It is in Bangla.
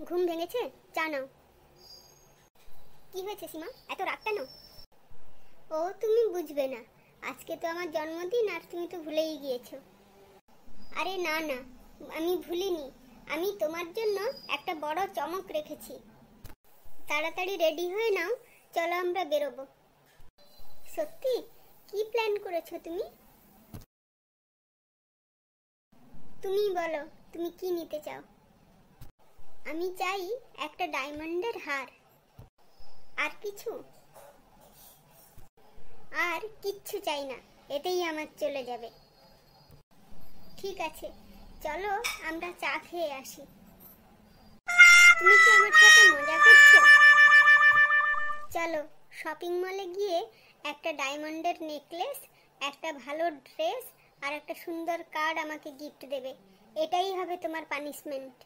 ঘুম ভেঙেছে? চা নাও। কি হয়েছে সীমা, এত রাগ কেন? ও তুমি বুঝবে না, আজকে তো আমার জন্মদিন আর তুমি তো ভুলেই গিয়েছো। আরে না না, আমি ভুলিনি। আমি তোমার জন্য একটা বড় চমক রেখেছি। তাড়াতাড়ি রেডি হয়ে নাও, চলো আমরা বেরোবো। সত্যি? কি প্ল্যান করেছো তুমি? তুমি বলো, তুমি কি নিতে চাও? আমি চাই একটা ডায়মন্ডের হার। আর কিছু? আর কিচ্ছু চাই না, এতেই আমার চলে যাবে। ঠিক আছে, চলো আমরা চা খেয়ে আসি। তুমি কি আমার সাথে মজা করছো? চলো শপিং মলে গিয়ে একটা ডায়মন্ডের নেকলেস, একটা ভালো ড্রেস আর একটা সুন্দর কার্ড আমাকে গিফট দেবে। এটাই হবে তোমার পানিশমেন্ট।